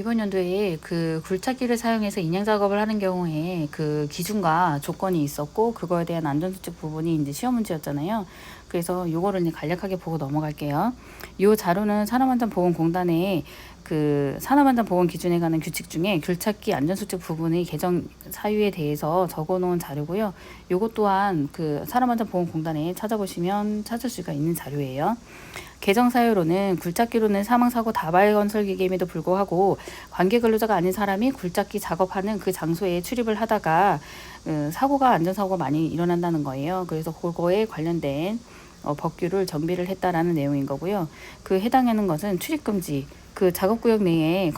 이번 연도에 그 굴착기를 사용해서 인양 작업을 하는 경우에 그 기준과 조건이 있었고 그거에 대한 안전수칙 부분이 이제 시험 문제였잖아요. 그래서 요거를 이제 간략하게 보고 넘어갈게요. 요 자료는 산업안전보건공단의 그 산업안전보건 기준에 관한 규칙 중에 굴착기 안전수칙 부분의 개정 사유에 대해서 적어놓은 자료고요. 요것 또한 그 산업안전보건공단에 찾아보시면 찾을 수가 있는 자료예요. 개정 사유로는 굴착기로는 사망사고 다발 건설기계임에도 불구하고 관계 근로자가 아닌 사람이 굴착기 작업하는 그 장소에 출입을 하다가 사고가 안전사고가 많이 일어난다는 거예요. 그래서 그거에 관련된 법규를 정비를 했다라는 내용인 거고요. 그 해당하는 것은 출입금지, 그 작업구역 내에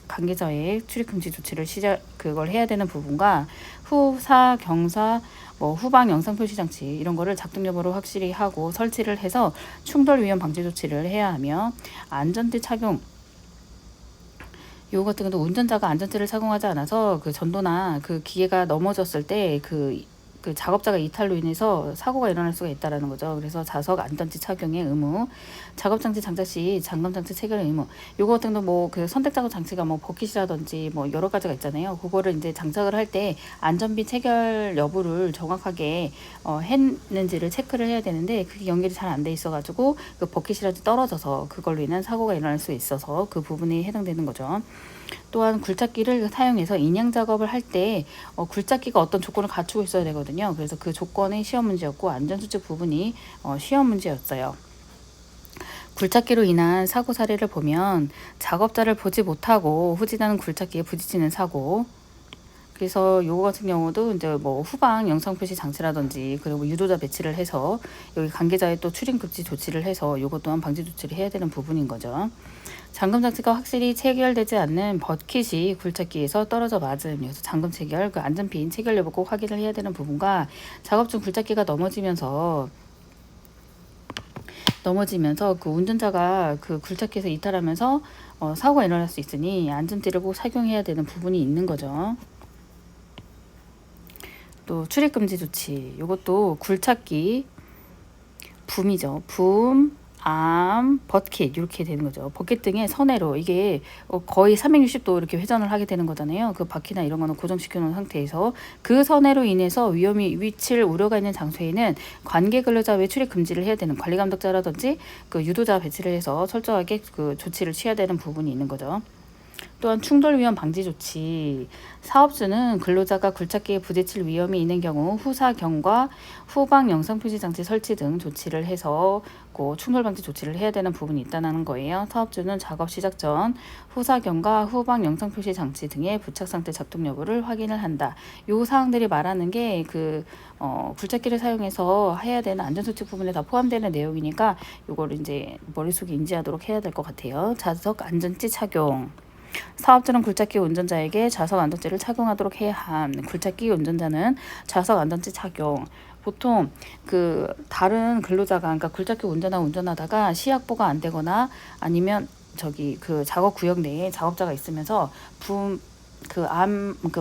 관계자의 출입금지 조치를 그걸 해야 되는 부분과 후사, 경사, 후방 영상 표시 장치 이런 거를 작동 여부를 확실히 하고 설치를 해서 충돌 위험 방지 조치를 해야 하며 안전띠 착용 요거 같은 경우도 운전자가 안전띠를 착용하지 않아서 그 전도나 그 기계가 넘어졌을 때 그 작업자가 이탈로 인해서 사고가 일어날 수가 있다라는 거죠. 그래서 자석 안전띠 착용의 의무, 작업장치 장착 시 잠금장치 체결의 의무. 요거 같은 경우 뭐 그 선택 작업 장치가 뭐 버킷이라든지 뭐 여러 가지가 있잖아요. 그거를 이제 장착을 할 때 안전비 체결 여부를 정확하게 했는지를 체크를 해야 되는데 그게 연결이 잘 안 돼 있어가지고 그 버킷이라도 떨어져서 그걸로 인한 사고가 일어날 수 있어서 그 부분이 해당되는 거죠. 또한 굴착기를 사용해서 인양 작업을 할 때 굴착기가 어떤 조건을 갖추고 있어야 되거든요. 그래서 그 조건이 시험 문제였고 안전수칙 부분이 시험 문제였어요. 굴착기로 인한 사고 사례를 보면 작업자를 보지 못하고 후진하는 굴착기에 부딪히는 사고, 그래서 요거 같은 경우도 이제 뭐 후방 영상 표시 장치라든지 그리고 유도자 배치를 해서 여기 관계자의 또 출입 금지 조치를 해서 요것 또한 방지 조치를 해야 되는 부분인 거죠. 잠금 장치가 확실히 체결되지 않는 버킷이 굴착기에서 떨어져 맞음. 그래서 잠금 체결, 그 안전핀 체결 여부 꼭 확인을 해야 되는 부분과 작업 중 굴착기가 넘어지면서 그 운전자가 그 굴착기에서 이탈하면서 사고가 일어날 수 있으니 안전띠를 꼭 착용해야 되는 부분이 있는 거죠. 또 출입금지 조치, 이것도 굴착기, 붐이죠. 붐, 암, 버킷 이렇게 되는 거죠. 버킷 등의 선회로 이게 거의 360도 이렇게 회전을 하게 되는 거잖아요. 그 바퀴나 이런 거는 고정시켜 놓은 상태에서 그 선회로 인해서 위칠 우려가 있는 장소에는 관계 근로자 외 출입 금지를 해야 되는 관리 감독자라든지 그 유도자 배치를 해서 철저하게 그 조치를 취해야 되는 부분이 있는 거죠. 또한 충돌 위험 방지 조치, 사업주는 근로자가 굴착기에 부딪힐 위험이 있는 경우 후사경과 후방 영상 표시 장치 설치 등 조치를 해서 그 충돌 방지 조치를 해야 되는 부분이 있다는 거예요. 사업주는 작업 시작 전 후사경과 후방 영상 표시 장치 등의 부착 상태 작동 여부를 확인을 한다. 요 사항들이 말하는 게 그 굴착기를 사용해서 해야 되는 안전수칙 부분에 다 포함되는 내용이니까 요거를 이제 머릿속에 인지하도록 해야 될 것 같아요. 자석 안전띠 착용. 사업자는 굴착기 운전자에게 좌석 안전띠를 착용하도록 해야 함. 굴착기 운전자는 좌석 안전띠 착용. 보통 그 다른 근로자가 그러니까 굴착기 운전하다가 시약보가 안 되거나 아니면 저기 그 작업 구역 내에 작업자가 있으면서 그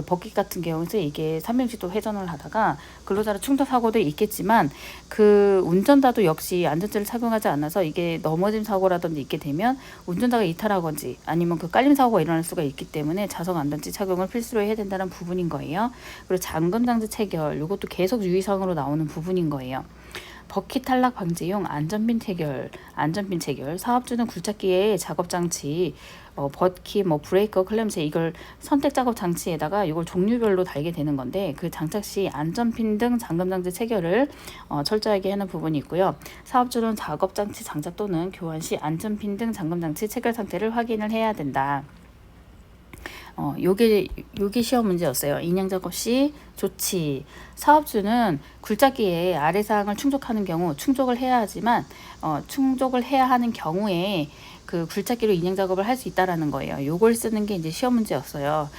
버킷 같은 경우에 이게 360도 회전을 하다가 근로자를 충돌 사고도 있겠지만 그 운전자도 역시 안전띠를 착용하지 않아서 이게 넘어짐 사고라든지 있게 되면 운전자가 이탈하건지 아니면 그 깔림 사고가 일어날 수가 있기 때문에 자석 안전띠 착용을 필수로 해야 된다는 부분인 거예요. 그리고 잠금 장치 체결 이것도 계속 유의사항으로 나오는 부분인 거예요. 버킷 탈락 방지용 안전핀 체결, 사업주는 굴착기의 작업 장치, 버킷, 브레이커, 클램새 이걸 선택 작업 장치에다가 이걸 종류별로 달게 되는 건데 그 장착 시 안전핀 등 잠금 장치 체결을 철저하게 하는 부분이 있고요. 사업주는 작업 장치 장착 또는 교환 시 안전핀 등 잠금 장치 체결 상태를 확인을 해야 된다. 요게 시험 문제였어요. 인양 작업 시 조치. 사업주는 굴착기에 아래사항을 충족하는 경우 충족을 해야 하지만 충족을 해야 하는 경우에 그 굴착기로 인양 작업을 할 수 있다라는 거예요. 요걸 쓰는 게 이제 시험 문제였어요.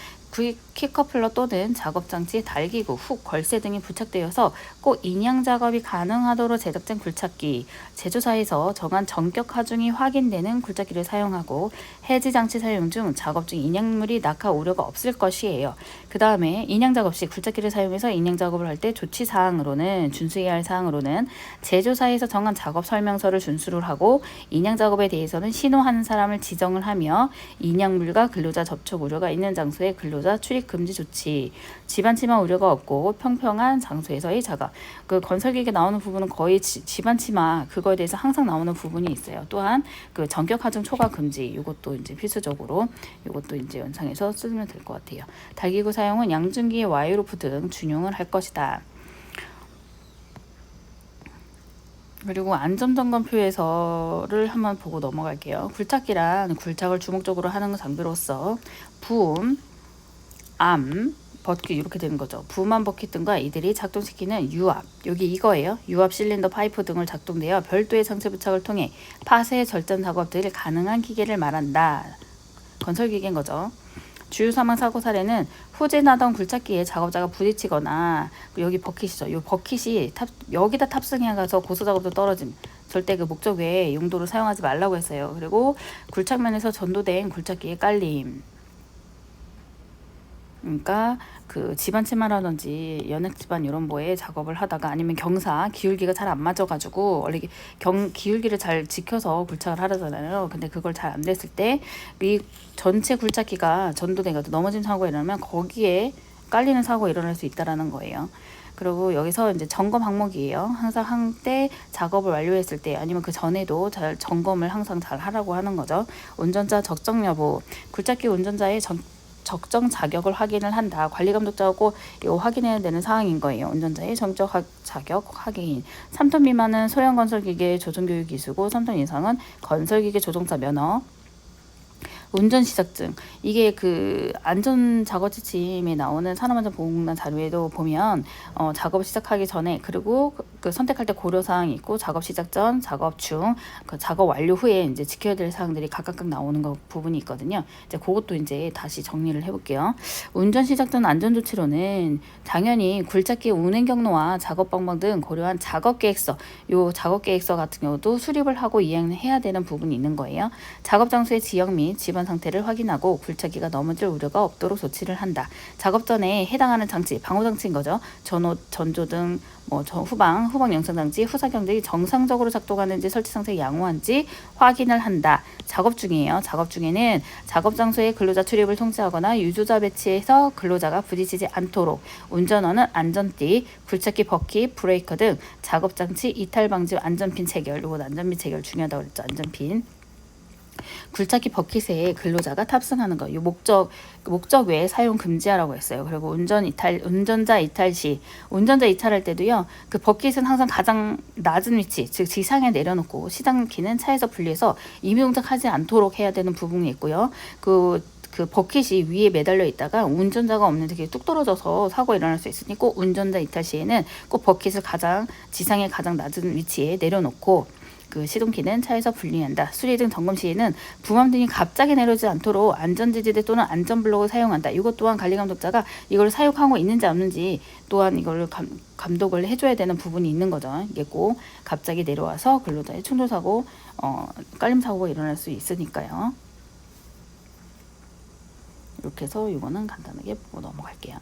키커플러 또는 작업장치, 달기구, 훅, 걸쇠 등이 부착되어서 꼭 인양 작업이 가능하도록 제작된 굴착기, 제조사에서 정한 전격 하중이 확인되는 굴착기를 사용하고 해지 장치 사용 중 작업 중 인양물이 낙하 우려가 없을 것이에요. 그 다음에 인양 작업 시 굴착기를 사용해서 인양 작업을 할 때 조치 사항으로는 준수해야 할 사항으로는 제조사에서 정한 작업 설명서를 준수를 하고 인양 작업에 대해서는 신호하는 사람을 지정을 하며 인양물과 근로자 접촉 우려가 있는 장소에 근로자 출입 금지 조치, 집안 침하 우려가 없고 평평한 장소에서의 작업. 그 건설기계 나오는 부분은 거의 집안 침하 그거에 대해서 항상 나오는 부분이 있어요. 또한 그 전격 하중 초과 금지 이것도 이제 필수적으로 이것도 이제 연상해서 쓰면 될 것 같아요. 달기구 사용은 양중기 와이로프 등 준용을 할 것이다. 그리고 안전점검표에서를 한번 보고 넘어갈게요. 굴착기란 굴착을 주목적으로 하는 장비로서 붐, 암, 버킷 이렇게 되는 거죠. 붐암 버킷 등과 이들이 작동시키는 유압, 여기 이거예요. 유압 실린더 파이프 등을 작동되어 별도의 장치 부착을 통해 파쇄 절전 작업들을 가능한 기계를 말한다. 건설기계인 거죠. 주요 사망 사고 사례는 후진하던 굴착기에 작업자가 부딪히거나 여기 버킷이죠. 이 버킷이 여기다 탑승해 가서 고소 작업도 떨어짐. 절대 그 목적 외에 용도로 사용하지 말라고 했어요. 그리고 굴착면에서 전도된 굴착기의 깔림. 그러니까 그 집안 침하라든지 연액 집안 이런 거에 작업을 하다가 아니면 경사 기울기가 잘 안 맞아가지고 원래 기울기를 잘 지켜서 굴착을 하잖아요. 근데 그걸 잘 안 됐을 때 이 전체 굴착기가 전도돼가지고 넘어진 사고가 일어나면 거기에 깔리는 사고가 일어날 수 있다라는 거예요. 그리고 여기서 이제 점검 항목이에요. 항상 한때 작업을 완료했을 때 아니면 그 전에도 잘 점검을 항상 잘 하라고 하는 거죠. 운전자 적정 여부, 굴착기 운전자의 적정 자격을 확인을 한다. 관리감독자하고 이거 확인해야 되는 사항인 거예요. 운전자의 정적 자격 확인. 3톤 미만은 소형 건설기계 조종교육이 있고 3톤 이상은 건설기계 조종사 면허. 운전 시작증. 이게 그 안전 작업 지침에 나오는 산업안전보건공단 자료에도 보면 작업 시작하기 전에 그리고 그 선택할 때 고려 사항이 있고 작업 시작 전, 작업 중, 그 작업 완료 후에 이제 지켜야 될 사항들이 각각 나오는 부분이 있거든요. 이제 그것도 이제 다시 정리를 해볼게요. 운전 시작 전 안전 조치로는 당연히 굴착기 운행 경로와 작업 방법 등 고려한 작업 계획서. 요 작업 계획서 같은 경우도 수립을 하고 이행해야 되는 부분이 있는 거예요. 작업 장소의 지역 및 집안 상태를 확인하고 굴착기가 넘어질 우려가 없도록 조치를 한다. 작업 전에 해당하는 장치, 방호 장치인 거죠. 전조등, 후방 영상 장치, 후사경들이 정상적으로 작동하는지 설치 상태 양호한지 확인을 한다. 작업 중이에요. 작업 중에는 작업 장소에 근로자 출입을 통제하거나 유조자 배치해서 근로자가 부딪히지 않도록 운전원은 안전띠, 굴착기 버킷, 브레이커 등 작업 장치 이탈 방지 안전핀 체결. 이거 안전핀 체결 중요하다고 그랬죠. 안전핀. 굴착기 버킷에 근로자가 탑승하는 거. 이 목적 외에 사용 금지하라고 했어요. 그리고 운전자 이탈 시, 운전자 이탈할 때도요. 그 버킷은 항상 가장 낮은 위치, 즉 지상에 내려놓고 시장키는 차에서 분리해서 임의동작하지 않도록 해야 되는 부분이 있고요. 그 버킷이 위에 매달려 있다가 운전자가 없는데 그게 뚝 떨어져서 사고가 일어날 수 있으니 꼭 운전자 이탈 시에는 꼭 버킷을 지상에 가장 낮은 위치에 내려놓고 그 시동키는 차에서 분리한다. 수리 등 점검 시에는 부함 등이 갑자기 내려오지 않도록 안전지지대 또는 안전블록을 사용한다. 이것 또한 관리감독자가 이걸 사용하고 있는지 없는지 또한 이걸 감독을 해줘야 되는 부분이 있는 거죠. 이게 꼭 갑자기 내려와서 근로자의 충돌사고, 깔림사고가 일어날 수 있으니까요. 이렇게 해서 이거는 간단하게 보고 넘어갈게요.